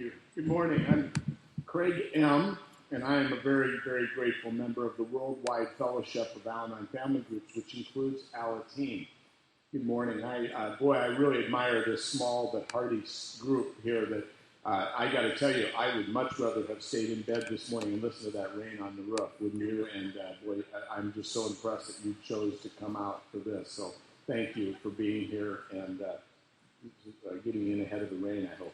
you. Good morning. I'm Craig M., and I am a very, very grateful member of the Worldwide Fellowship of Al-Anon Family Groups, which includes our team. Good morning. I really admire this small but hearty group here that I got to tell you, I would much rather have stayed in bed this morning and listened to that rain on the roof, wouldn't you? And I'm just so impressed that you chose to come out for this. So thank you for being here and getting in ahead of the rain, I hope.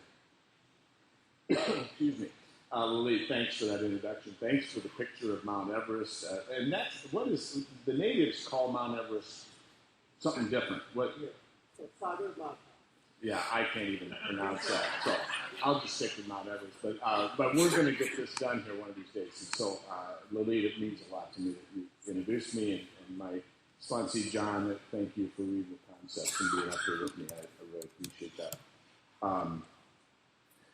Excuse me. Lily, thanks for that introduction. Thanks for the picture of Mount Everest. And that's, what is, the natives call Mount Everest something different. What? Yeah, I can't even pronounce that. So I'll just stick with Mount Everest. But we're going to get this done here one of these days. And so, Lily, it means a lot to me that you introduced me, and my sponsee, John, thank you for reading the concepts and being up here with me. I really appreciate that.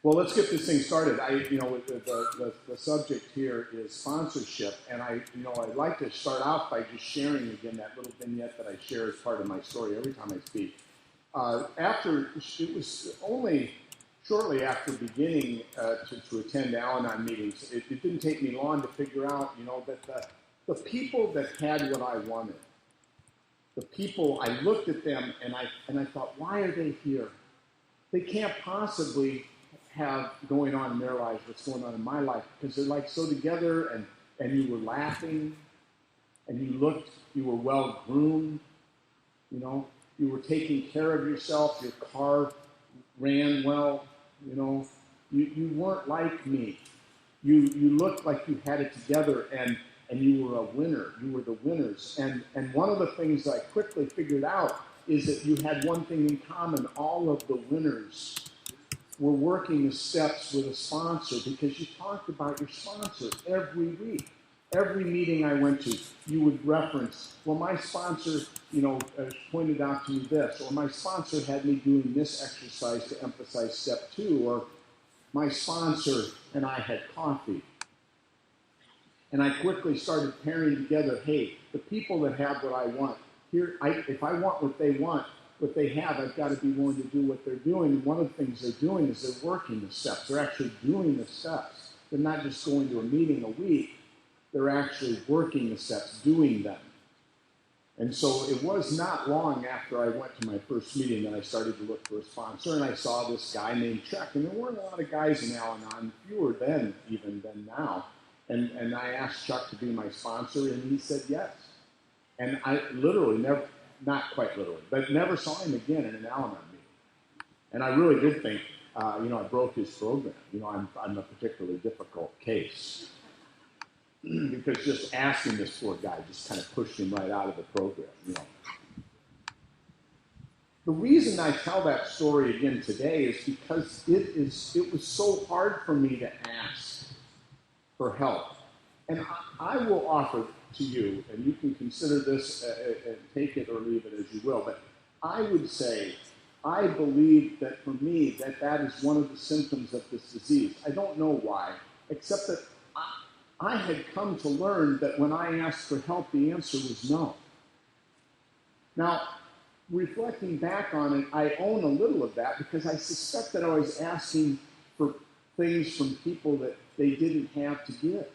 Well, let's get this thing started. The subject here is sponsorship, and I'd like to start off by just sharing again that little vignette that I share as part of my story every time I speak. It was only shortly after beginning to attend Al-Anon meetings, it didn't take me long to figure out, that the people that had what I wanted, the people, I looked at them and I thought, why are they here? They can't possibly have going on in their lives what's going on in my life, because they're like so together, and you were laughing, and you were well groomed, you were taking care of yourself, your car ran well, you weren't like me. You looked like you had it together, and you were a winner. You were the winners. And one of the things I quickly figured out is that you had one thing in common. All of the winners were working the steps with a sponsor, because you talked about your sponsor every week. Every meeting I went to, you would reference, well, my sponsor, pointed out to me this, or my sponsor had me doing this exercise to emphasize step 2, or my sponsor and I had coffee. And I quickly started pairing together, hey, the people that have what I want, if I want what they want, what they have, I've got to be willing to do what they're doing. And one of the things they're doing is they're working the steps. They're actually doing the steps. They're not just going to a meeting a week. They're actually working the steps, doing them. And so it was not long after I went to my first meeting that I started to look for a sponsor, and I saw this guy named Chuck. And there weren't a lot of guys in Al-Anon, fewer then even than now. And I asked Chuck to be my sponsor, and he said yes. And I literally never, not quite literally, but never saw him again in an Al-Anon meeting. And I really did think, I broke his program. I'm a particularly difficult case. Because just asking this poor guy just kind of pushed him right out of the program, The reason I tell that story again today is because it was so hard for me to ask for help. And I will offer to you, and you can consider this and take it or leave it as you will, but I would say, I believe that for me, that is one of the symptoms of this disease. I don't know why, except that I had come to learn that when I asked for help, the answer was no. Now, reflecting back on it, I own a little of that, because I suspect that I was asking for things from people that they didn't have to give.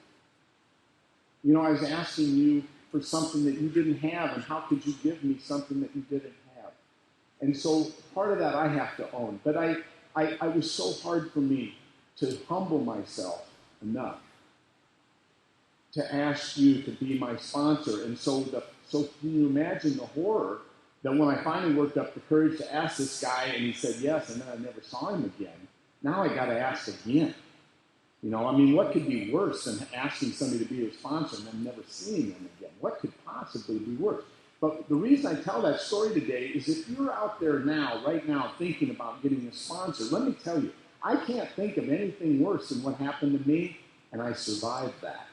I was asking you for something that you didn't have, and how could you give me something that you didn't have? And so part of that I have to own. But I was so hard for me to humble myself enough to ask you to be my sponsor. And so can you imagine the horror that when I finally worked up the courage to ask this guy, and he said yes, and then I never saw him again, now I got to ask again. What could be worse than asking somebody to be your sponsor and then never seeing them again? What could possibly be worse? But the reason I tell that story today is if you're out there right now, thinking about getting a sponsor, let me tell you, I can't think of anything worse than what happened to me, and I survived that.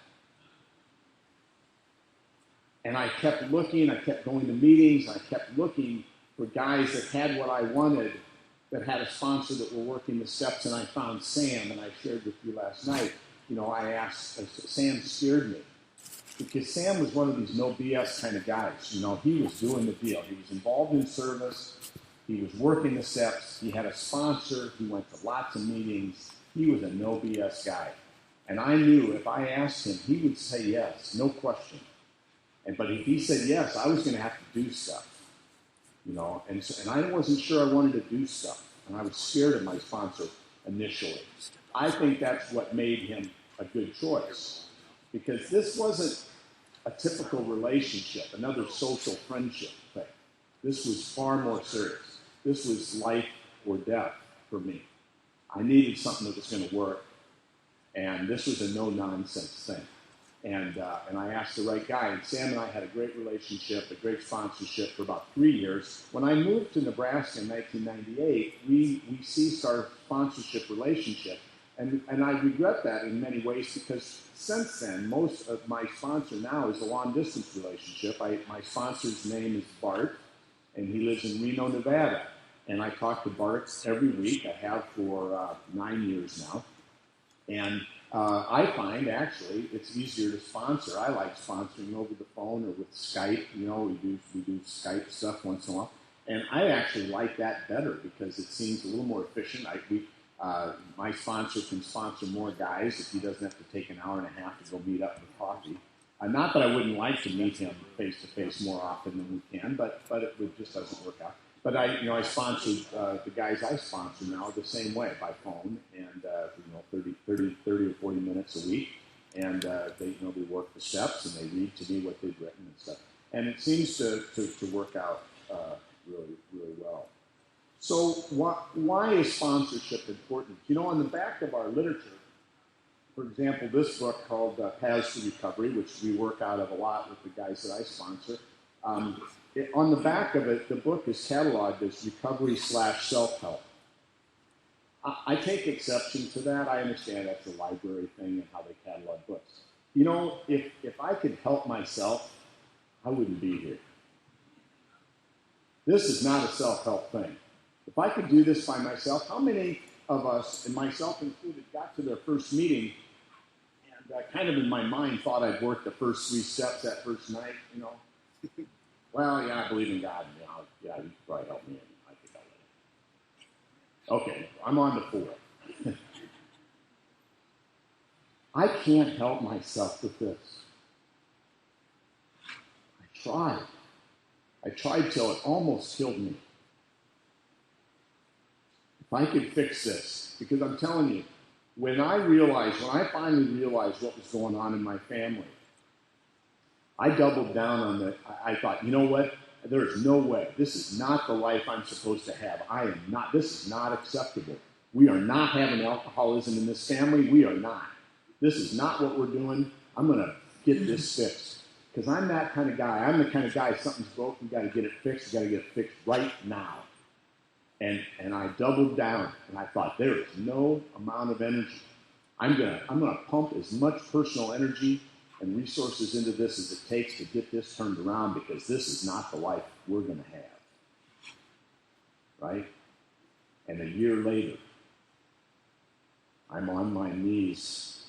And I kept looking, I kept going to meetings, I kept looking for guys that had what I wanted, that had a sponsor that were working the steps, and I found Sam, and I shared with you last night. I asked, Sam scared me, because Sam was one of these no BS kind of guys. He was doing the deal. He was involved in service. He was working the steps. He had a sponsor. He went to lots of meetings. He was a no BS guy. And I knew if I asked him, he would say yes, no question. But if he said yes, I was going to have to do stuff, and I wasn't sure I wanted to do stuff, and I was scared of my sponsor initially. I think that's what made him a good choice, because this wasn't a typical relationship, another social friendship thing. This was far more serious. This was life or death for me. I needed something that was going to work, and this was a no-nonsense thing. And I asked the right guy, and Sam and I had a great relationship, a great sponsorship for about 3 years. When I moved to Nebraska in 1998, we ceased our sponsorship relationship, and I regret that in many ways, because since then, most of my sponsor now is a long-distance relationship. My sponsor's name is Bart, and he lives in Reno, Nevada. And I talk to Bart every week. I have for 9 years now. And I find, actually, it's easier to sponsor. I like sponsoring over the phone or with Skype. We do Skype stuff once in a while. And I actually like that better because it seems a little more efficient. My sponsor can sponsor more guys if he doesn't have to take an hour and a half to go meet up for coffee. Not that I wouldn't like to meet him face-to-face more often than we can, but it just doesn't work out. But I sponsor the guys I sponsor now the same way, by phone, and 30 or 40 minutes a week, and they work the steps and they read to me what they've written and stuff, and it seems to work out really, really well. So why is sponsorship important? On the back of our literature, for example, this book called Paths to Recovery, which we work out of a lot with the guys that I sponsor. On the back of it, the book is cataloged as recovery/self-help. I take exception to that. I understand that's a library thing and how they catalog books. If I could help myself, I wouldn't be here. This is not a self-help thing. If I could do this by myself, how many of us, and myself included, got to their first meeting and kind of in my mind thought I'd worked the first 3 steps that first night, Well, yeah, I believe in God. Yeah, you could probably help me. I think I'll let it. Okay, I'm on to 4. I can't help myself with this. I tried till it almost killed me. If I could fix this, because I'm telling you, when I finally realized what was going on in my family, I doubled down on that. I thought, you know what? There is no way. This is not the life I'm supposed to have. This is not acceptable. We are not having alcoholism in this family. We are not. This is not what we're doing. I'm going to get this fixed. Because I'm that kind of guy. I'm the kind of guy, if something's broke, we got to get it fixed. We got to get it fixed right now. And I doubled down, and I thought, there is no amount of energy. I'm gonna pump as much personal energy and resources into this as it takes to get this turned around, because this is not the life we're going to have. Right? And a year later, I'm on my knees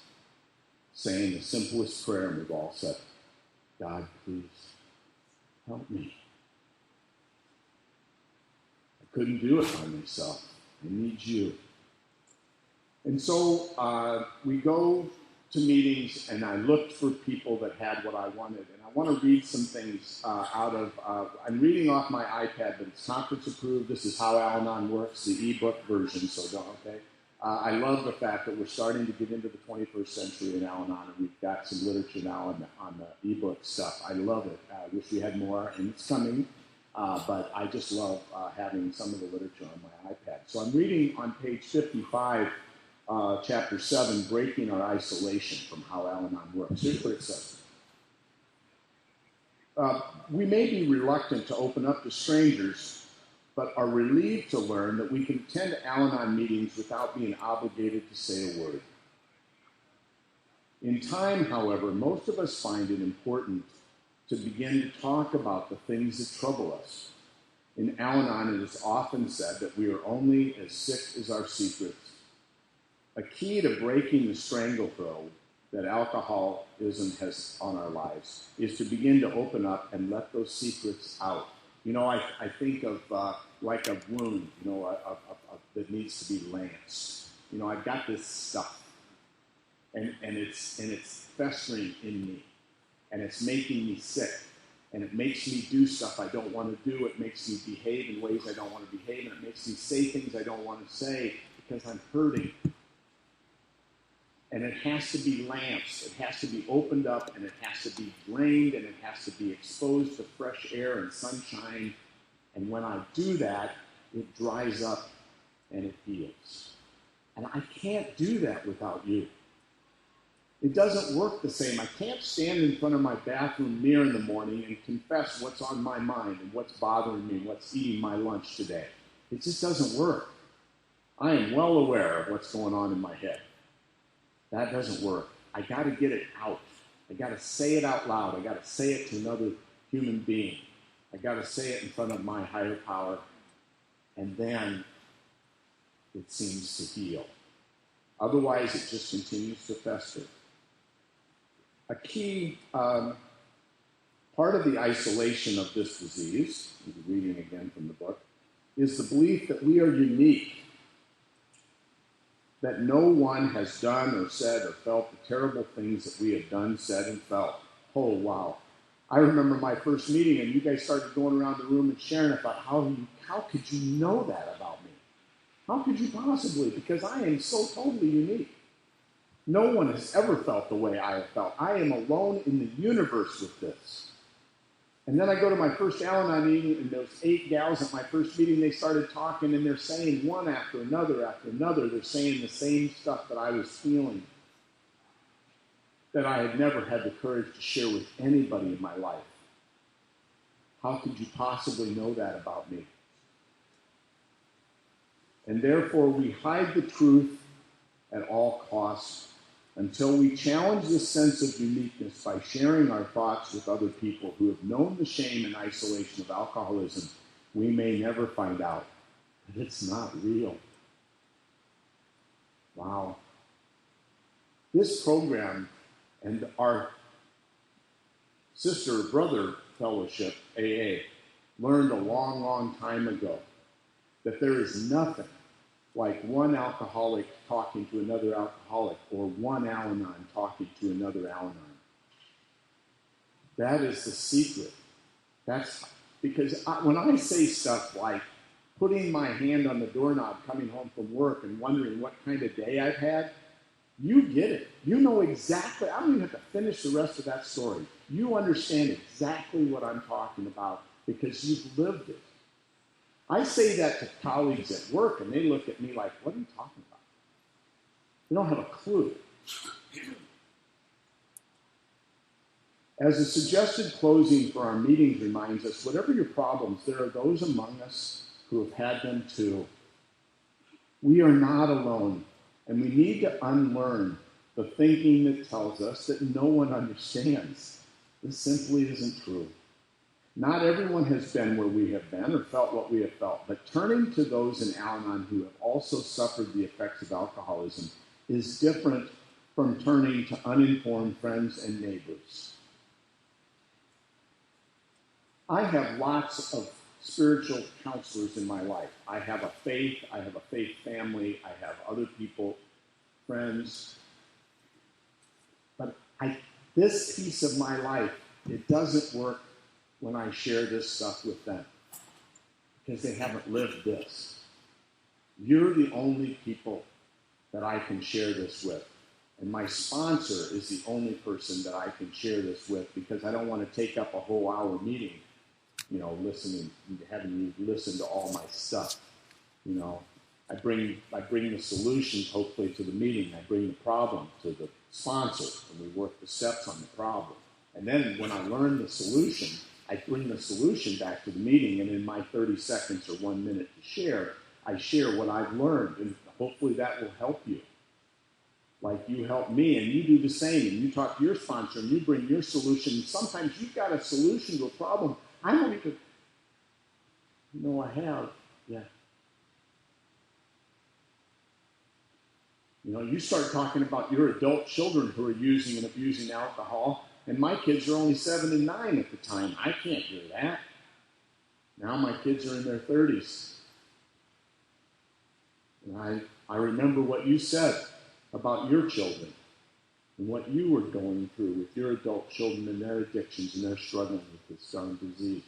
saying the simplest prayer we've all said: God, please help me. I couldn't do it by myself. I need you. And so we go to meetings, and I looked for people that had what I wanted. And I want to read some things out of, I'm reading off my iPad, but it's conference approved. This is How Al-Anon Works, the ebook version, okay? I love the fact that we're starting to get into the 21st century in Al-Anon, and we've got some literature now on the ebook stuff. I love it. I wish we had more, and it's coming, but I just love having some of the literature on my iPad. So I'm reading on page 55, Chapter 7, Breaking Our Isolation, from How Al-Anon Works. Here's what it says. We may be reluctant to open up to strangers, but are relieved to learn that we can attend Al-Anon meetings without being obligated to say a word. In time, however, most of us find it important to begin to talk about the things that trouble us. In Al-Anon, it is often said that we are only as sick as our secrets. A key to breaking the stranglehold that alcoholism has on our lives is to begin to open up and let those secrets out. I think of like a wound, that needs to be lanced. I've got this stuff, and it's festering in me, and it's making me sick, and it makes me do stuff I don't want to do. It makes me behave in ways I don't want to behave, and it makes me say things I don't want to say because I'm hurting. And it has to be lanced, it has to be opened up, and it has to be drained, and it has to be exposed to fresh air and sunshine. And when I do that, it dries up and it heals. And I can't do that without you. It doesn't work the same. I can't stand in front of my bathroom mirror in the morning and confess what's on my mind and what's bothering me and what's eating my lunch today. It just doesn't work. I am well aware of what's going on in my head. That doesn't work. I got to get it out. I got to say it out loud. I got to say it to another human being. I got to say it in front of my higher power, and then it seems to heal. Otherwise, it just continues to fester. A key part of the isolation of this disease, reading again from the book, is the belief that we are unique, that no one has done or said or felt the terrible things that we have done, said, and felt. Oh, wow. I remember my first meeting, and you guys started going around the room and sharing about how could you know that about me? How could you possibly? Because I am so totally unique. No one has ever felt the way I have felt. I am alone in the universe with this. And then I go to my first Al-Anon meeting, and those 8 gals at my first meeting, they started talking, and they're saying one after another, they're saying the same stuff that I was feeling, that I had never had the courage to share with anybody in my life. How could you possibly know that about me? And therefore, we hide the truth at all costs until we challenge this sense of uniqueness by sharing our thoughts with other people who have known the shame and isolation of alcoholism. We may never find out that it's not real. Wow. This program and our sister brother fellowship, AA, learned a long, long time ago that there is nothing like one alcoholic talking to another alcoholic or one Al-Anon talking to another Al-Anon. That is the secret. That's because when I say stuff like putting my hand on the doorknob coming home from work and wondering what kind of day I've had, you get it. You know exactly. I don't even have to finish the rest of that story. You understand exactly what I'm talking about because you've lived it. I say that to colleagues at work, and they look at me like, what are you talking about? They don't have a clue. As a suggested closing for our meetings reminds us, whatever your problems, there are those among us who have had them too. We are not alone, and we need to unlearn the thinking that tells us that no one understands. This simply isn't true. Not everyone has been where we have been or felt what we have felt, but turning to those in Al-Anon who have also suffered the effects of alcoholism is different from turning to uninformed friends and neighbors. I have lots of spiritual counselors in my life. I have a faith family, I have other people, friends. But this piece of my life, it doesn't work when I share this stuff with them because they haven't lived this. You're the only people that I can share this with. And my sponsor is the only person that I can share this with because I don't want to take up a whole hour meeting, listening, having you listen to all my stuff. I bring the solutions hopefully to the meeting. I bring the problem to the sponsor, and we work the steps on the problem. And then when I learn the solution, I bring the solution back to the meeting, and in my 30 seconds or 1 minute to share, I share what I've learned, and hopefully that will help you. Like you help me, and you do the same, and you talk to your sponsor, and you bring your solution. Sometimes you've got a solution to a problem. I don't even know I have yet. You start talking about your adult children who are using and abusing alcohol, and my kids are only 7 and 9 at the time. I can't do that. Now my kids are in their 30s. And I remember what you said about your children and what you were going through with your adult children and their addictions and their struggling with this darn disease.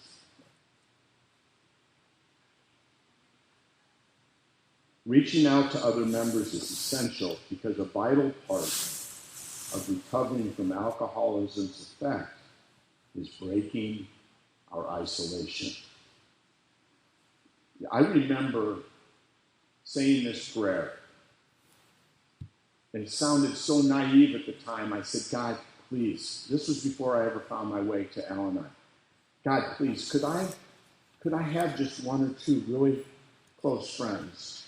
Reaching out to other members is essential because a vital part of recovering from alcoholism's effect is breaking our isolation. I remember saying this prayer, and it sounded so naive at the time. I said, God, please, this was before I ever found my way to Al-Anon. God, please, could I have just one or two really close friends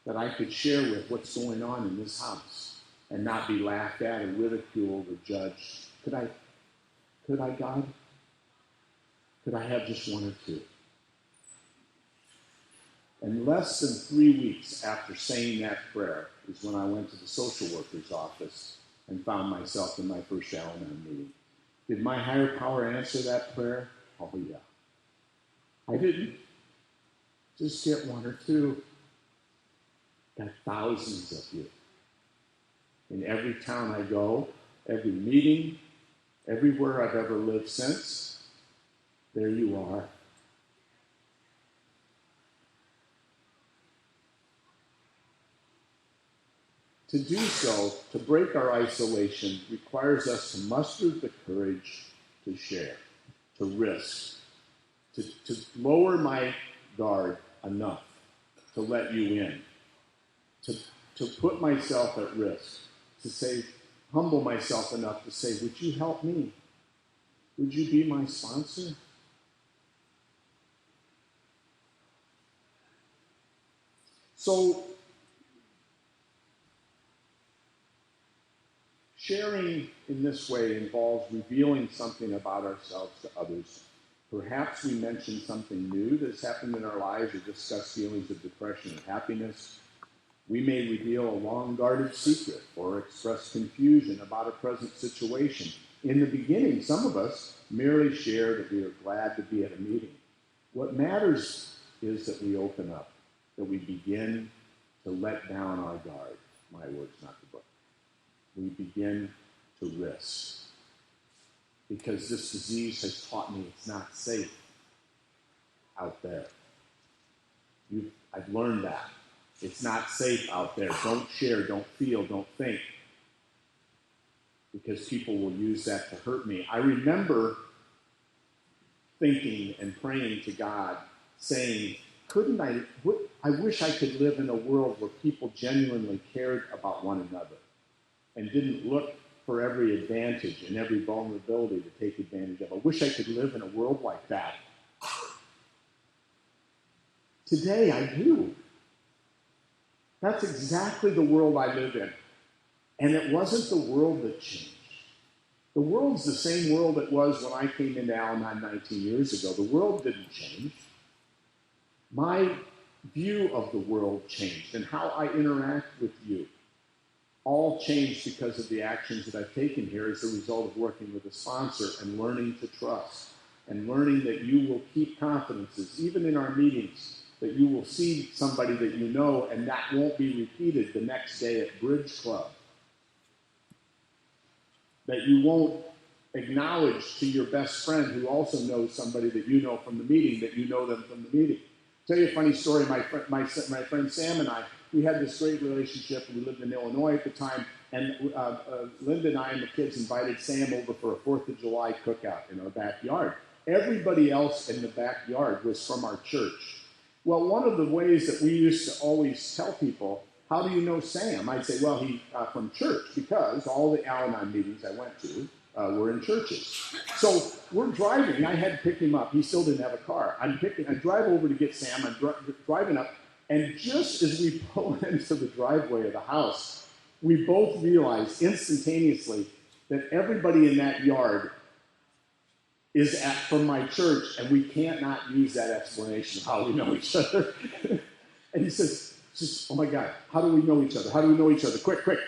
that I could share with what's going on in this house and not be laughed at or ridiculed or judged? Could I, God? Could I have just one or two? And less than 3 weeks after saying that prayer is when I went to the social worker's office and found myself in my first Al-Anon meeting. Did my higher power answer that prayer? Oh, yeah. I didn't just get one or two. Got thousands of you. In every town I go, every meeting, everywhere I've ever lived since, there you are. To do so, to break our isolation, requires us to muster the courage to share, to risk, to lower my guard enough to let you in, to put myself at risk, to say, humble myself enough to say, would you help me? Would you be my sponsor? So, sharing in this way involves revealing something about ourselves to others. Perhaps we mention something new that's happened in our lives or discuss feelings of depression and happiness. We may reveal a long-guarded secret or express confusion about a present situation. In the beginning, some of us merely share that we are glad to be at a meeting. What matters is that we open up, that we begin to let down our guard. My words, not the book. We begin to risk. Because this disease has taught me it's not safe out there. I've learned that. It's not safe out there. Don't share, don't feel, don't think. Because people will use that to hurt me. I remember thinking and praying to God, saying, I wish I could live in a world where people genuinely cared about one another and didn't look for every advantage and every vulnerability to take advantage of. I wish I could live in a world like that. Today I do. That's exactly the world I live in. And it wasn't the world that changed. The world's the same world it was when I came into Al-Anon 19 years ago. The world didn't change. My view of the world changed, and how I interact with you all changed because of the actions that I've taken here as a result of working with a sponsor and learning to trust and learning that you will keep confidences, even in our meetings, that you will see somebody that you know and that won't be repeated the next day at Bridge Club. That you won't acknowledge to your best friend who also knows somebody that you know from the meeting, that you know them from the meeting. I'll tell you a funny story. My friend Sam and I, we had this great relationship. We lived in Illinois at the time, and Linda and I and the kids invited Sam over for a 4th of July cookout in our backyard. Everybody else in the backyard was from our church. Well, one of the ways that we used to always tell people, how do you know Sam? I'd say, well, he's from church, because all the Al-Anon meetings I went to were in churches. So we're driving. I had to pick him up. He still didn't have a car. I drive over to get Sam. I'm driving up. And just as we pull into the driveway of the house, we both realize instantaneously that everybody in that yard is from my church, and we can't not use that explanation of how we know each other. And he says, oh my God, how do we know each other? How do we know each other? Quick.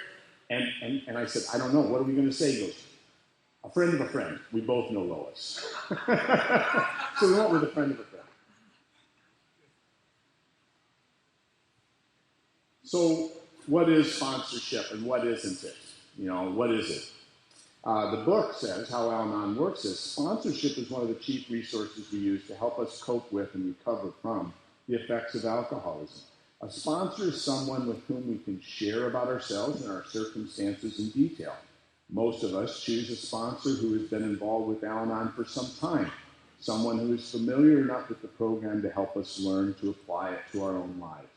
And I said, I don't know. What are we going to say? He goes, a friend of a friend. We both know Lois. So we went with a friend of a friend. So what is sponsorship and what isn't it? What is it? The book says, how Al-Anon works is, sponsorship is one of the chief resources we use to help us cope with and recover from the effects of alcoholism. A sponsor is someone with whom we can share about ourselves and our circumstances in detail. Most of us choose a sponsor who has been involved with Al-Anon for some time, someone who is familiar enough with the program to help us learn to apply it to our own lives.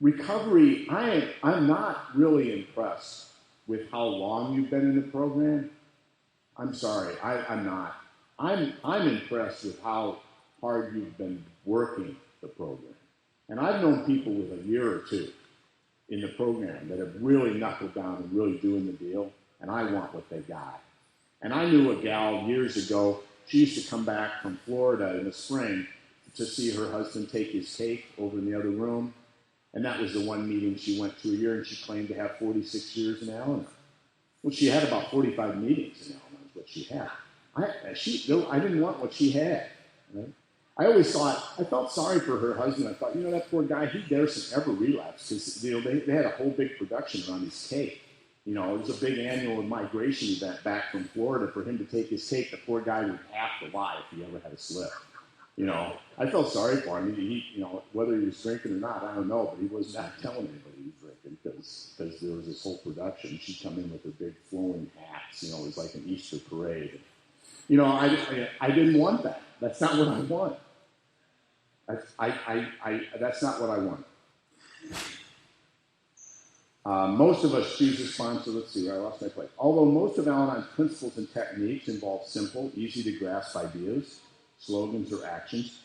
Recovery, I'm not really impressed with how long you've been in the program. I'm sorry, I'm not. I'm impressed with how hard you've been working the program. And I've known people with a year or two in the program that have really knuckled down and really doing the deal, and I want what they got. And I knew a gal years ago, she used to come back from Florida in the spring to see her husband take his cake over in the other room. And that was the one meeting she went to a year, and she claimed to have 46 years in Al-Anon. Well, she had about 45 meetings in Al-Anon is what she had. I didn't want what she had. Right? I always thought, I felt sorry for her husband. I thought, that poor guy, he dares to ever relapse, because they had a whole big production around his cake. It was a big annual migration event back from Florida for him to take his cake. The poor guy would have to lie if he ever had a slip. I felt sorry for him. Whether he was drinking or not, I don't know, but he was not telling anybody he was drinking because there was this whole production. She'd come in with her big flowing hats. It was like an Easter parade. I didn't want that. That's not what I want. That's not what I want. Most of us choose a sponsor. Let's see, I lost my place. Although most of Al-Anon's principles and techniques involve simple, easy to grasp ideas, slogans, or actions,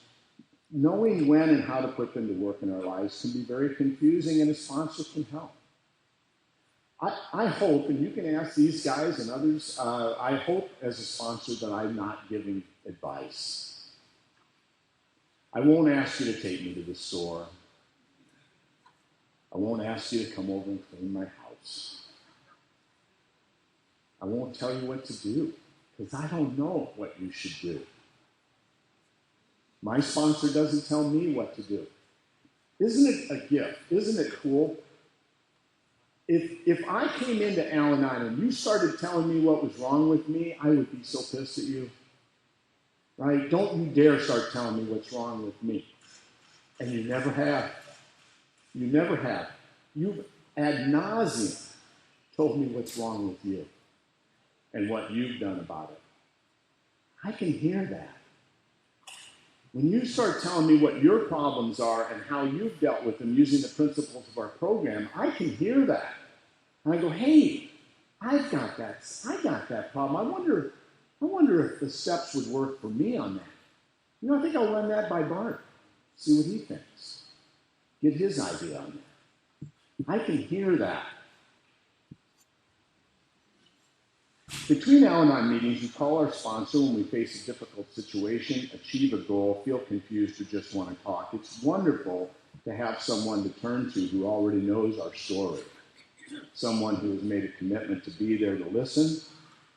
knowing when and how to put them to work in our lives can be very confusing, and a sponsor can help. I hope, and you can ask these guys and others, I hope as a sponsor that I'm not giving advice. I won't ask you to take me to the store. I won't ask you to come over and clean my house. I won't tell you what to do, because I don't know what you should do. My sponsor doesn't tell me what to do. Isn't it a gift? Isn't it cool? If I came into Al-Anon and you started telling me what was wrong with me, I would be so pissed at you. Right? Don't you dare start telling me what's wrong with me. And you never have. You never have. You've ad nauseum told me what's wrong with you and what you've done about it. I can hear that. When you start telling me what your problems are and how you've dealt with them using the principles of our program, I can hear that. And I go, hey, I've got that problem. I wonder if the steps would work for me on that. I think I'll run that by Bart, see what he thinks. Get his idea on that. I can hear that. Between Al-Anon meetings, we call our sponsor when we face a difficult situation, achieve a goal, feel confused, or just want to talk. It's wonderful to have someone to turn to who already knows our story, someone who has made a commitment to be there to listen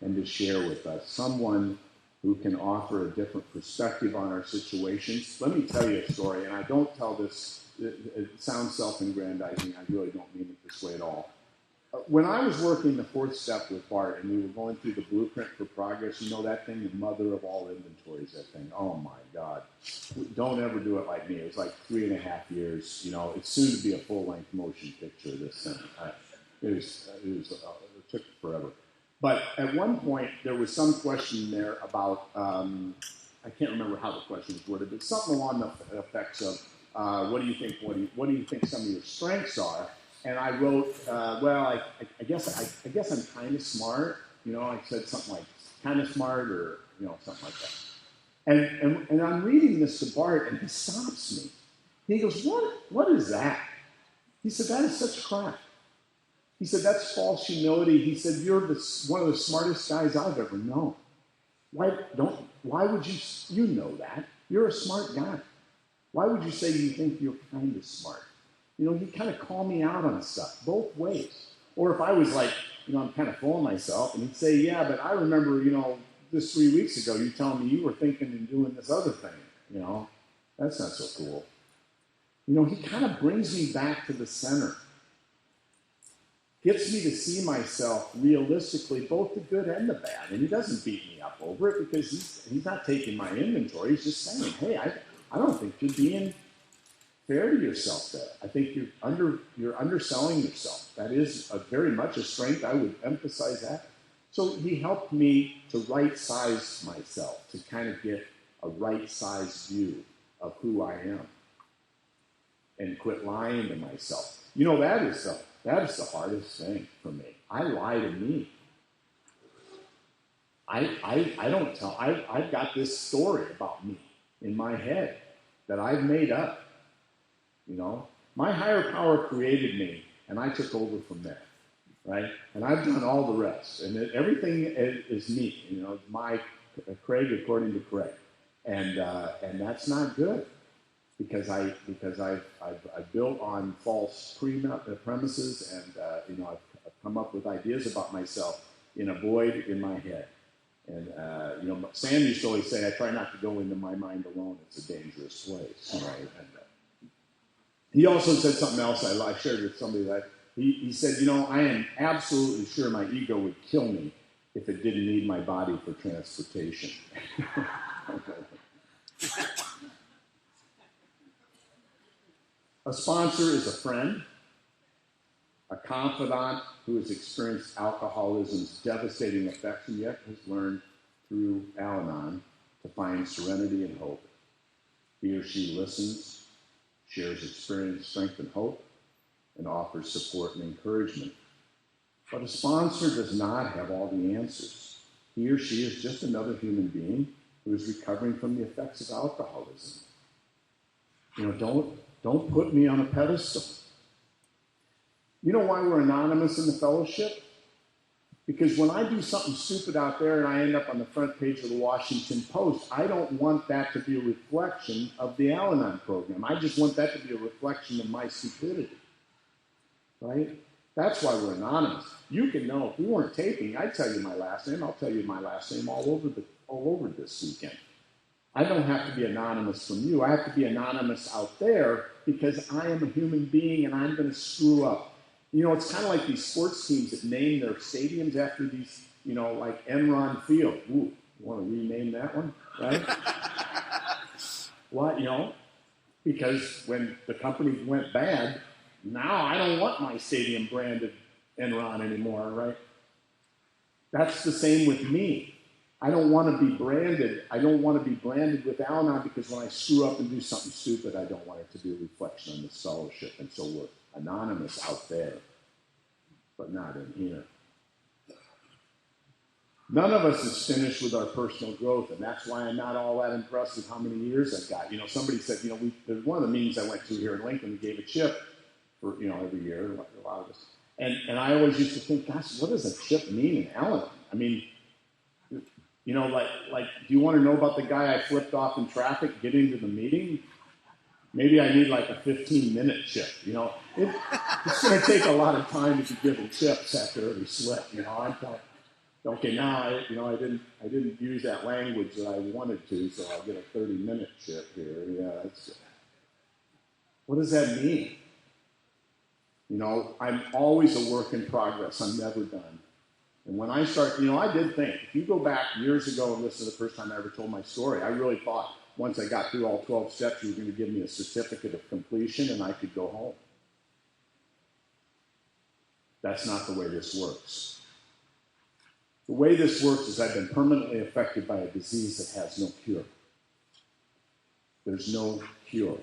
and to share with us, someone who can offer a different perspective on our situations. Let me tell you a story, and I don't tell this, it sounds self-aggrandizing, I really don't mean it this way at all. When I was working the fourth step with Bart and we were going through the blueprint for progress, that thing, the mother of all inventories, that thing, oh my God. Don't ever do it like me. It was like 3.5 years. It's soon to be a full-length motion picture, this thing. It took forever. But at one point, there was some question there about, I can't remember how the question was worded, but something along the effects of, what do you think some of your strengths are? And I wrote, I guess I'm kind of smart. I said something like kind of smart or, something like that. And I'm reading this to Bart, and he stops me. He goes, what is that? He said, that is such crap. He said, that's false humility. He said, you're one of the smartest guys I've ever known. Why would you know that? You're a smart guy. Why would you say you think you're kind of smart? He'd kind of call me out on stuff, both ways. Or if I was like, I'm kind of full of myself, and he'd say, yeah, but I remember, this 3 weeks ago, you telling me you were thinking and doing this other thing, That's not so cool. He kind of brings me back to the center. Gets me to see myself realistically, both the good and the bad. And he doesn't beat me up over it because he's not taking my inventory. He's just saying, hey, I don't think you're being fair to yourself there. I think you're underselling yourself. That is very much a strength. I would emphasize that. So he helped me to right-size myself, to kind of get a right-sized view of who I am and quit lying to myself. That is the hardest thing for me. I lie to me. I don't tell. I've got this story about me in my head that I've made up. My higher power created me, and I took over from there, right? And I've done all the rest, and everything is me. My Craig according to Craig, and that's not good. Because I've built on false premises, and I've come up with ideas about myself in a void in my head. And Sam used to always say, "I try not to go into my mind alone. It's a dangerous place." Right? And he also said something else I shared with somebody that he said, "I am absolutely sure my ego would kill me if it didn't need my body for transportation." A sponsor is a friend, a confidant who has experienced alcoholism's devastating effects and yet has learned through Al-Anon to find serenity and hope. He or she listens, shares experience, strength, and hope, and offers support and encouragement. But a sponsor does not have all the answers. He or she is just another human being who is recovering from the effects of alcoholism. Don't put me on a pedestal. You know why we're anonymous in the fellowship? Because when I do something stupid out there and I end up on the front page of the Washington Post, I don't want that to be a reflection of the Al-Anon program. I just want that to be a reflection of my stupidity. Right? That's why we're anonymous. You can know, if we weren't taping, I'd tell you my last name. I'll tell you my last name all over this weekend. I don't have to be anonymous from you. I have to be anonymous out there because I am a human being and I'm going to screw up. It's kind of like these sports teams that name their stadiums after these, like Enron Field. Ooh, you want to rename that one, right? What, because when the company went bad, now I don't want my stadium branded Enron anymore, right? That's the same with me. I don't want to be branded. I don't want to be branded with Al-Anon because when I screw up and do something stupid, I don't want it to be a reflection on this fellowship. And so we're anonymous out there, but not in here. None of us is finished with our personal growth, and that's why I'm not all that impressed with how many years I've got. Somebody said, there's one of the meetings I went to here in Lincoln, we gave a chip for, every year, a lot of us. And I always used to think, gosh, what does a chip mean in Al-Anon? I mean, like, do you want to know about the guy I flipped off in traffic getting to the meeting? Maybe I need like a 15-minute chip. It's going to take a lot of time to be giving chips after every slip. I'm telling. Okay, now I didn't use that language that I wanted to, so I'll get a 30-minute chip here. Yeah, what does that mean? I'm always a work in progress. I'm never done. And when I start, I did think, if you go back years ago and listen to the first time I ever told my story, I really thought once I got through all 12 steps, you were going to give me a certificate of completion and I could go home. That's not the way this works. The way this works is I've been permanently affected by a disease that has no cure. There's no cure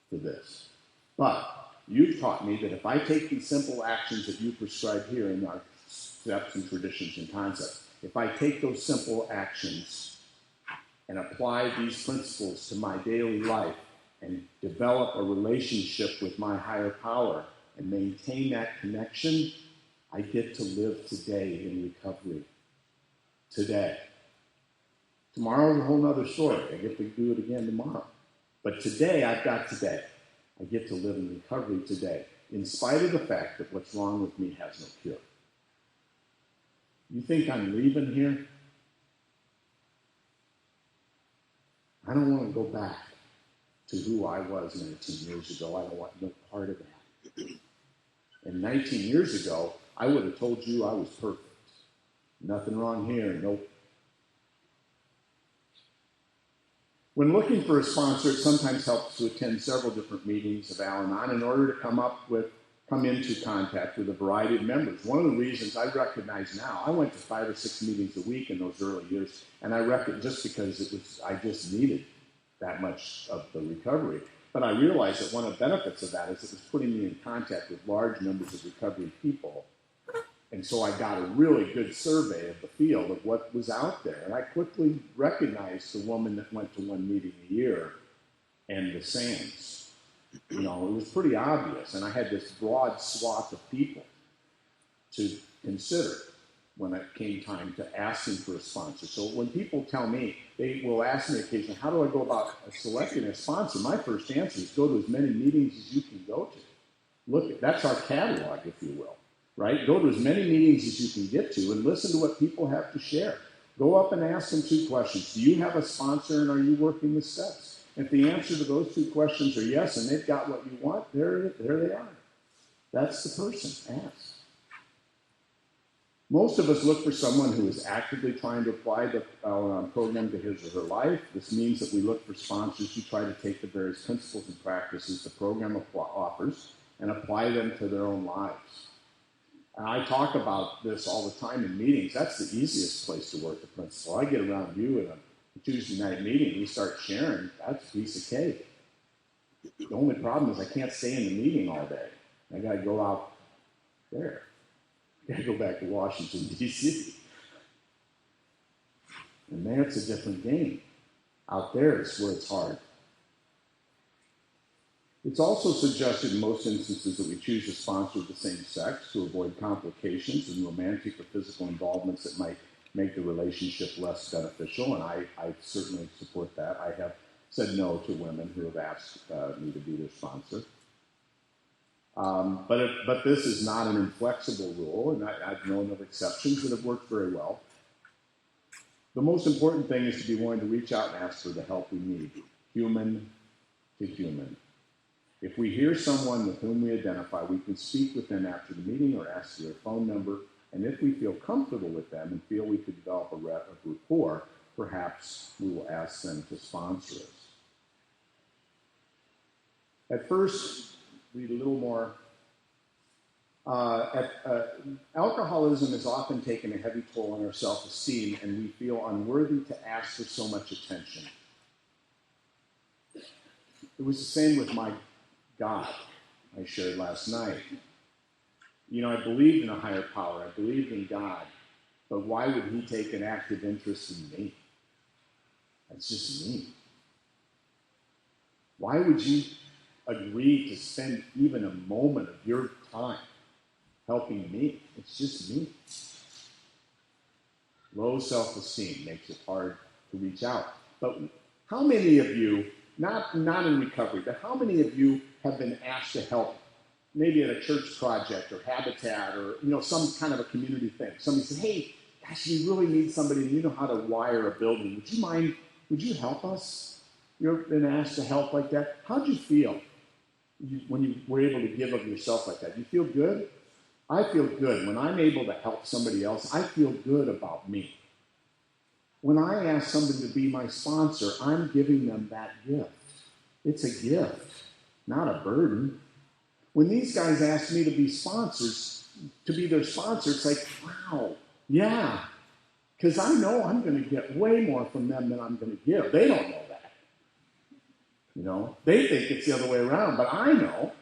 for this. But you've taught me that if I take these simple actions that you prescribe here in our steps and traditions and concepts, if I take those simple actions and apply these principles to my daily life and develop a relationship with my higher power and maintain that connection, I get to live today in recovery. Today. Tomorrow is a whole other story. I get to do it again tomorrow. But today, I've got today. I get to live in recovery today, in spite of the fact that what's wrong with me has no cure. You think I'm leaving here? I don't want to go back. to who I was 19 years ago. I don't want no part of that. And 19 years ago, I would have told you I was perfect. Nothing wrong here, nope. When looking for a sponsor, it sometimes helps to attend several different meetings of Al-Anon in order to come into contact with a variety of members. One of the reasons I recognize now, I went to 5 or 6 meetings a week in those early years, and I reckon just because I just needed that much of the recovery. But I realized that one of the benefits of that is it was putting me in contact with large numbers of recovery people. And so I got a really good survey of the field of what was out there. And I quickly recognized the woman that went to one meeting a year and the SAMs. You know, it was pretty obvious. And I had this broad swath of people to consider when it came time to asking for a sponsor. So when people tell me, they will ask me occasionally, how do I go about selecting a sponsor? My first answer is go to as many meetings as you can go to. Look, that's our catalog, if you will. Right? Go to as many meetings as you can get to and listen to what people have to share. Go up and ask them 2 questions. Do you have a sponsor and are you working the steps? If the answer to those 2 questions are yes and they've got what you want, there they are. That's the person. Ask. Most of us look for someone who is actively trying to apply the program to his or her life. This means that we look for sponsors who try to take the various principles and practices the program offers and apply them to their own lives. And I talk about this all the time in meetings. That's the easiest place to work the principle. I get around you at a Tuesday night meeting, we start sharing, that's a piece of cake. The only problem is I can't stay in the meeting all day. I got to go out there. I got to go back to Washington, D.C. And there it's a different game. Out there is where it's hard. It's also suggested in most instances that we choose a sponsor of the same sex to avoid complications and romantic or physical involvements that might make the relationship less beneficial, and I certainly support that. I have said no to women who have asked me to be their sponsor. But this is not an inflexible rule, and I've known of exceptions that have worked very well. The most important thing is to be willing to reach out and ask for the help we need, human to human. If we hear someone with whom we identify, we can speak with them after the meeting or ask for their phone number, and if we feel comfortable with them and feel we could develop a rapport, perhaps we will ask them to sponsor us. At first, read a little more. Alcoholism has often taken a heavy toll on our self-esteem, and we feel unworthy to ask for so much attention. It was the same with my God I shared last night. You know, I believed in a higher power. I believed in God. But why would he take an active interest in me? That's just me. Why would you agree to spend even a moment of your time helping me? It's just me. Low self-esteem makes it hard to reach out. But how many of you, not in recovery, but how many of you have been asked to help, maybe at a church project or Habitat or some kind of a community thing? Somebody said, hey, gosh, we really need somebody, and you know how to wire a building. Would you help us? You've been asked to help like that. How'd you feel when you were able to give of yourself like that? You feel good? I feel good. When I'm able to help somebody else, I feel good about me. When I ask somebody to be my sponsor, I'm giving them that gift. It's a gift, not a burden. When these guys ask me to be their sponsor, it's like, wow, yeah. Because I know I'm going to get way more from them than I'm going to give. They don't know that. They think it's the other way around, but I know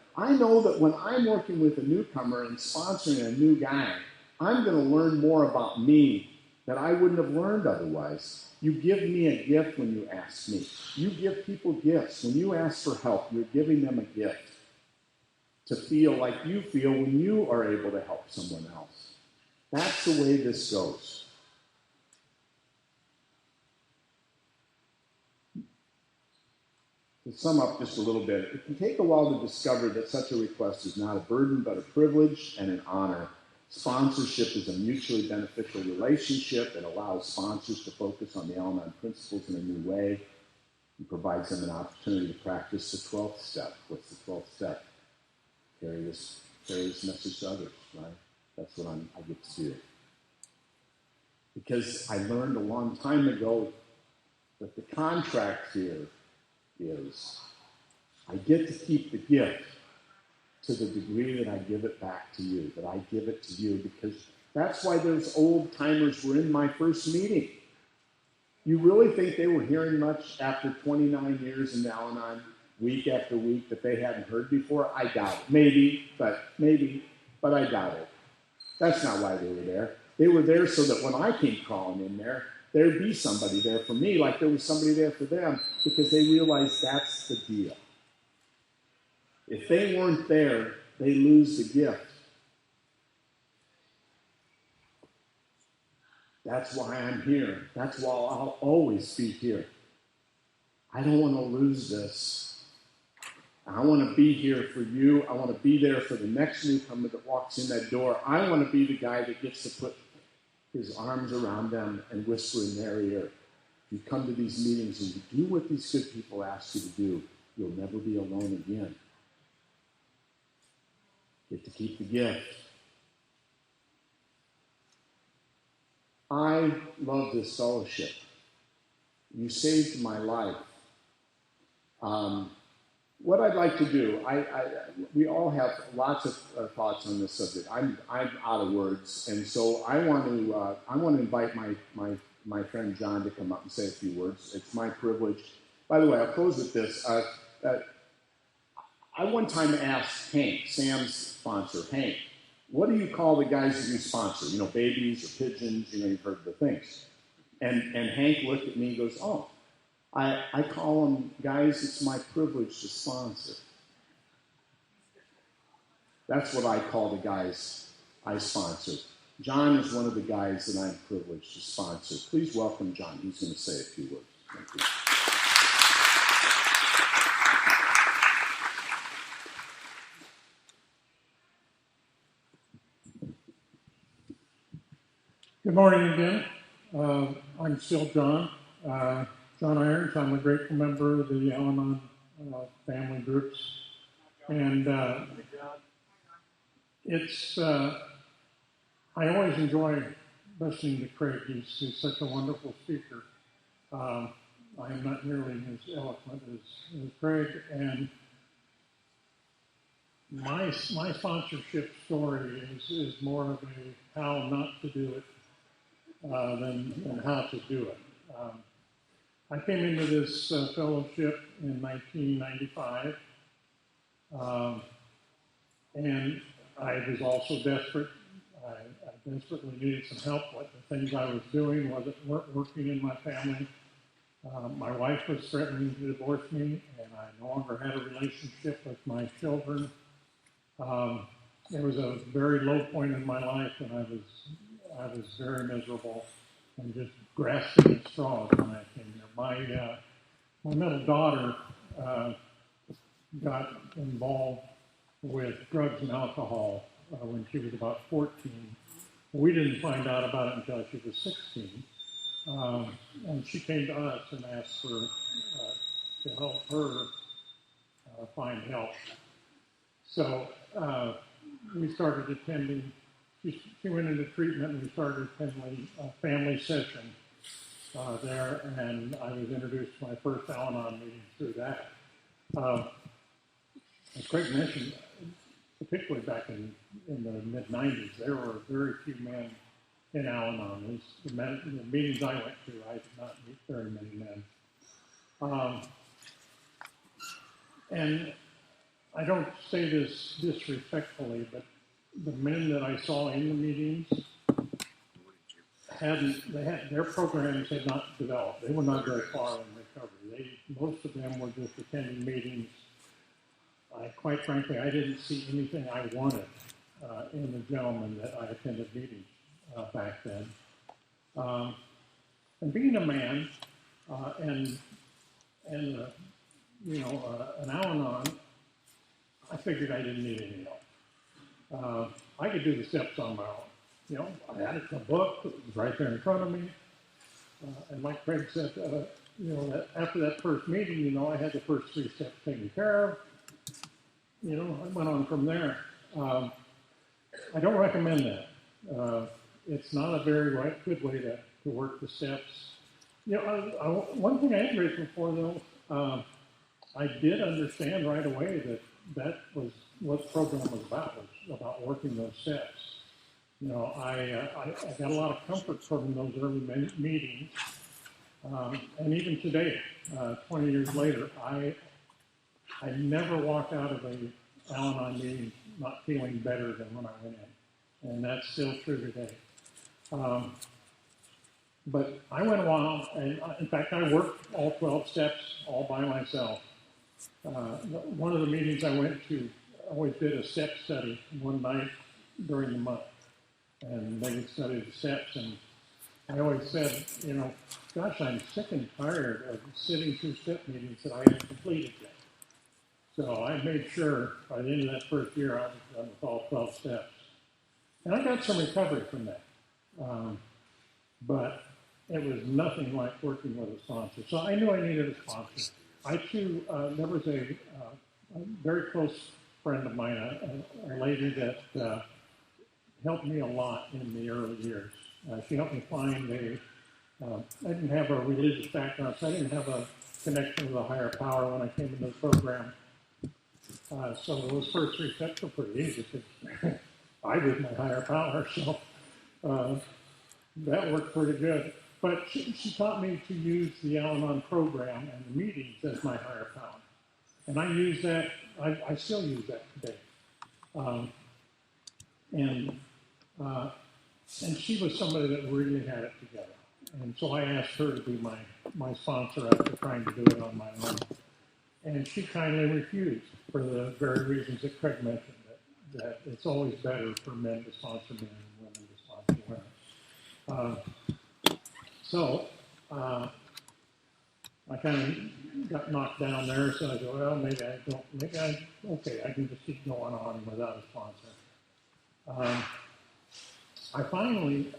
that when I'm working with a newcomer and sponsoring a new guy, I'm going to learn more about me that I wouldn't have learned otherwise. You give me a gift when you ask me. You give people gifts. When you ask for help, you're giving them a gift to feel like you feel when you are able to help someone else. That's the way this goes. To sum up just a little bit, it can take a while to discover that such a request is not a burden, but a privilege and an honor. Sponsorship is a mutually beneficial relationship. It allows sponsors to focus on the Al-Anon principles in a new way. He provides them an opportunity to practice the 12th step. What's the 12th step? Carry this message to others, right? That's what I get to do. Because I learned a long time ago that the contract here is I get to keep the gift to the degree that I give it back to you, that I give it to you, because that's why those old timers were in my first meeting. You really think they were hearing much after 29 years in Al-Anon, week after week, that they hadn't heard before? I doubt it. Maybe, but I doubt it. That's not why they were there. They were there so that when I came crawling in there, there'd be somebody there for me, like there was somebody there for them, because they realized that's the deal. If they weren't there, they lose the gift. That's why I'm here. That's why I'll always be here. I don't want to lose this. I want to be here for you. I want to be there for the next newcomer that walks in that door. I want to be the guy that gets to put his arms around them and whisper in their ear. You come to these meetings and you do what these good people ask you to do, you'll never be alone again. Get to keep the gift. I love this fellowship. You saved my life. What I'd like to do, we all have lots of thoughts on this subject. I'm out of words, and so I want to invite my friend John to come up and say a few words. It's my privilege. By the way, I'll close with this. I one time asked Hank, Sam's sponsor, Hank, what do you call the guys that you sponsor? You know, babies or pigeons, you know, you've heard the things. And Hank looked at me and goes, oh, I call them guys it's my privilege to sponsor. That's what I call the guys I sponsor. John is one of the guys that I'm privileged to sponsor. Please welcome John. He's going to say a few words. Thank you. Good morning again. I'm still John. John Irons. I'm a grateful member of the Al-Anon family groups. And I always enjoy listening to Craig. He's such a wonderful speaker. I am not nearly as eloquent as Craig. And my sponsorship story is more of a how not to do it than how to do it. I came into this fellowship in 1995, and I was also desperate. I desperately needed some help. Like the things I was doing weren't working in my family. My wife was threatening to divorce me, and I no longer had a relationship with my children. It was a very low point in my life, and I was very miserable and just grasping at straws when I came here. My middle daughter got involved with drugs and alcohol when she was about 14. We didn't find out about it until she was 16. And she came to us and asked to help her find help. So we started attending. She went into treatment, and we started attending a family session there, and I was introduced to my first Al-Anon meeting through that. As Craig mentioned, particularly back in the mid-'90s, there were very few men in Al-Anon. The meetings I went to, I did not meet very many men. And I don't say this disrespectfully, but the men that I saw in the meetings their programs had not developed. They were not very far in recovery. Most of them were just attending meetings. Quite frankly, I didn't see anything I wanted in the gentlemen that I attended meetings back then. And being a man and an Al-Anon, I figured I didn't need any help. I could do the steps on my own. I had a book, it was right there in front of me. And like Craig said, after that first meeting, I had the first 3 steps taken care of. I went on from there. I don't recommend that. It's not a very good way to work the steps. One thing I am grateful for, though, I did understand right away that was what the program was about working those steps. I got a lot of comfort from those early meetings. And even today, 20 years later, I never walked out of a Al-Anon meeting not feeling better than when I went in. And that's still true today. But I went a while, and in fact, I worked all 12 steps all by myself. One of the meetings I went to always did a step study one night during the month. And they would study the steps, and I always said, gosh, I'm sick and tired of sitting through step meetings that I haven't completed yet. So I made sure by the end of that first year I was done with all 12 steps. And I got some recovery from that. But it was nothing like working with a sponsor. So I knew I needed a sponsor. I too, there was a very close friend of mine, a lady that helped me a lot in the early years. She helped me find I didn't have a religious background, so I didn't have a connection with a higher power when I came into the program. So those first 3 steps were pretty easy because I was my higher power, so that worked pretty good. But she taught me to use the Al-Anon program and the meetings as my higher power. And I use that, I still use that today. And she was somebody that really had it together. And so I asked her to be my sponsor after trying to do it on my own. And she kindly refused for the very reasons that Craig mentioned, that it's always better for men to sponsor men and women to sponsor women. So I kind of got knocked down there, so I said, well, okay, I can just keep going on without a sponsor. I finally,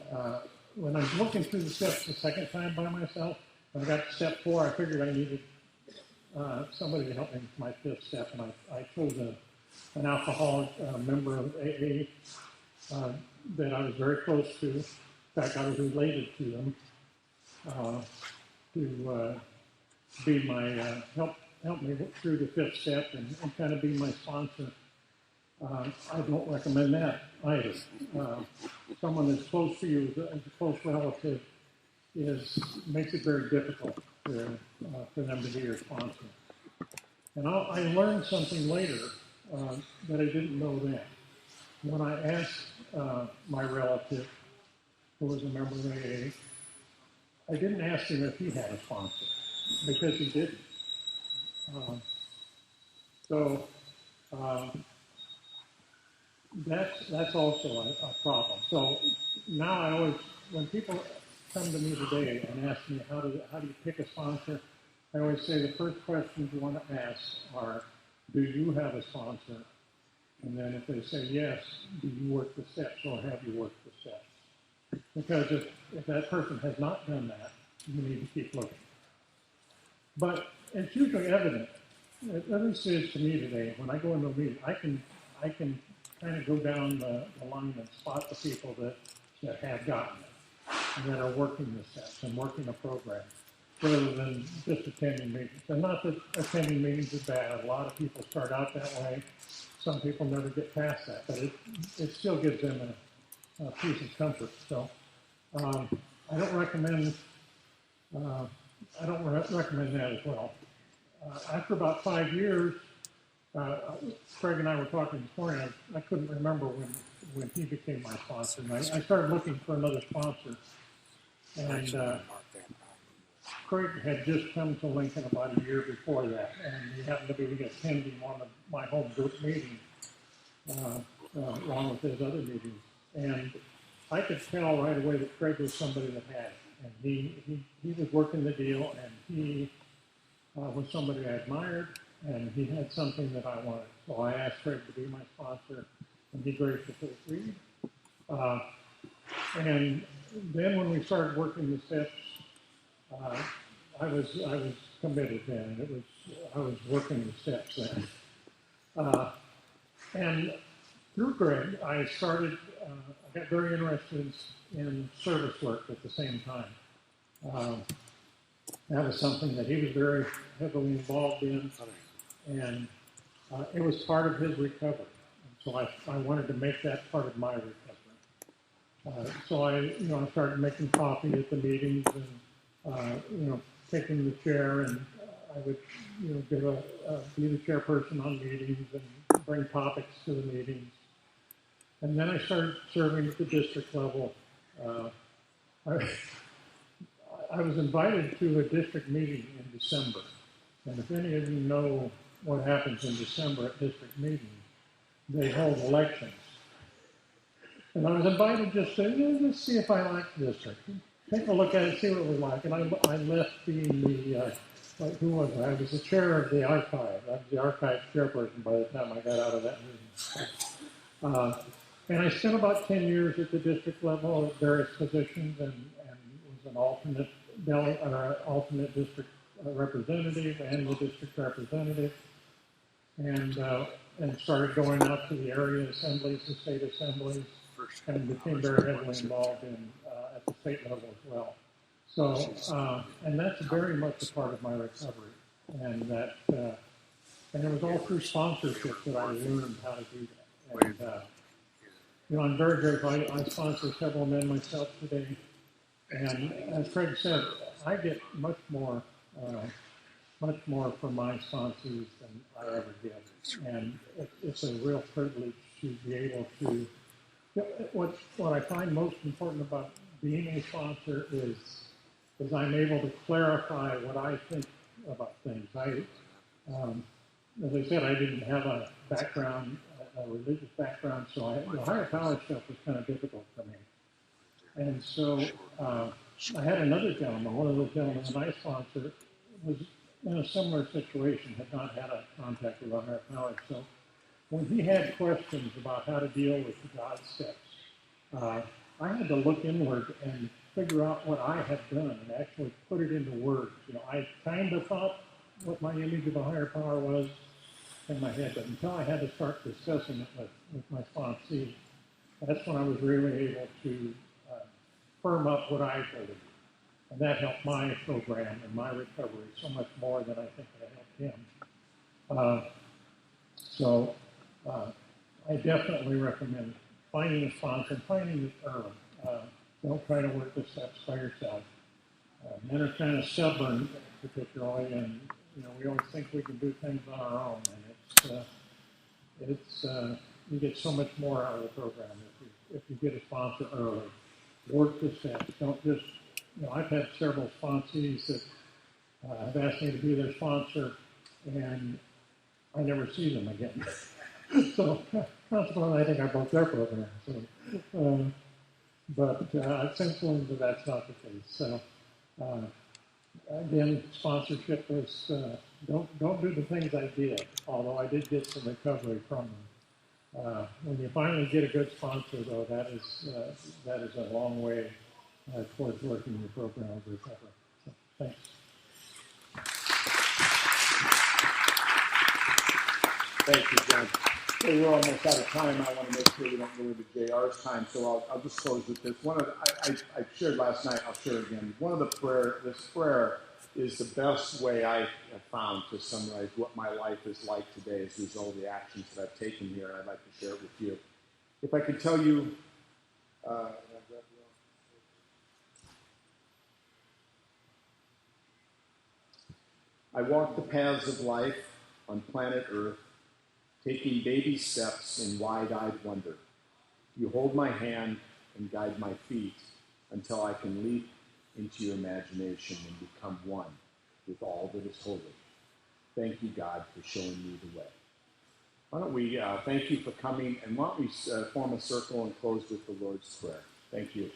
when I was looking through the steps the second time by myself, when I got to step 4, I figured I needed somebody to help me with my 5th step, and I chose an alcoholic member of AA that I was very close to. In fact, I was related to them to be my help me through the 5th step and kind of be my sponsor. I don't recommend that either. Someone as close to you as a close relative makes it very difficult for them to be your sponsor. And I learned something later that I didn't know then. When I asked my relative, who was a member of AA, I didn't ask him if he had a sponsor, because he didn't. That's also a problem. So now I always, when people come to me today and ask me how do you pick a sponsor, I always say the first questions you want to ask are, do you have a sponsor? And then if they say yes, do you work the steps or have you worked the steps? Because if that person has not done that, you need to keep looking. But it's usually evident, at least it is to me today, when I go into a meeting, I can kind of go down the line and spot the people that have gotten it and that are working the steps and working a program, rather than just attending meetings. And not that attending meetings is bad. A lot of people start out that way. Some people never get past that, but it still gives them a piece of comfort. So I don't recommend that as well. After about 5 years, Craig and I were talking this morning. I couldn't remember when he became my sponsor. And I started looking for another sponsor. And Craig had just come to Lincoln about a year before that, and he happened to be attending one of my home group meetings, along with his other meetings. And I could tell right away that Craig was somebody that had it. And he was working the deal, and he was somebody I admired, and he had something that I wanted. So I asked Craig to be my sponsor, and he graciously agreed. And then when we started working the steps, I was committed then. I was working the steps then. And through Greg, I got very interested in service work at the same time. That was something that he was very heavily involved in, and it was part of his recovery. And so I wanted to make that part of my recovery. So I started making coffee at the meetings and, taking the chair, and I would, be the chairperson on meetings and bring topics to the meetings. And then I started serving at the district level. I was invited to a district meeting in December. And if any of you know what happens in December at district meetings, they hold elections. And I was invited just to just see if I liked the district. Take a look at it, see what it was like. And I left being who was I? I was the chair of the archive. I was the archive chairperson by the time I got out of that meeting. And I spent about 10 years at the district level at various positions and was an alternate district representative and the district representative. And started going out to the area assemblies, the state assemblies, and became very heavily involved at the state level as well. So, and that's very much a part of my recovery, and it was all through sponsorship that I learned how to do that. And I'm very grateful. I sponsor several men myself today, and as Craig said, I get much more from my sponsees than I ever get, and it's a real privilege to be able to. What I find most important about being a sponsor is I'm able to clarify what I think about things. As I said, I didn't have a religious background, so the higher power stuff was kind of difficult for me. And so I had another gentleman, one of the gentlemen that I sponsored, was in a similar situation, had not had a contact with a higher power. So when he had questions about how to deal with the God steps, I had to look inward and figure out what I had done and actually put it into words. I kind of thought what my image of a higher power was in my head, but until I had to start discussing it with my sponsee, that's when I was really able to firm up what I believed. And that helped my program and my recovery so much more than I think it helped him. So I definitely recommend finding a sponsor and finding it early. Don't try to work the steps by yourself. Men are kind of stubborn, particularly, and we always think we can do things on our own, and you get so much more out of the program if you get a sponsor early. Work the steps. Don't just I've had several sponsees that have asked me to be their sponsor, and I never see them again. So consequently, I think I broke their program. So, but I've since learned that that's not the case. So again, sponsorship was don't do the things I did. Although I did get some recovery from them. When you finally get a good sponsor, though, that is a long way towards working your program of recovery. So, thanks. Thank you, John. Hey, we're almost out of time. I want to make sure we don't go into JR's time, so I'll just close with this. I shared last night, I'll share again. This prayer is the best way I have found to summarize what my life is like today as a result of the actions that I've taken here, and I'd like to share it with you. If I could tell you, I walk the paths of life on planet Earth, taking baby steps in wide-eyed wonder. You hold my hand and guide my feet until I can leap into your imagination and become one with all that is holy. Thank you, God, for showing me the way. Why don't we thank you for coming, and why don't we form a circle and close with the Lord's Prayer. Thank you.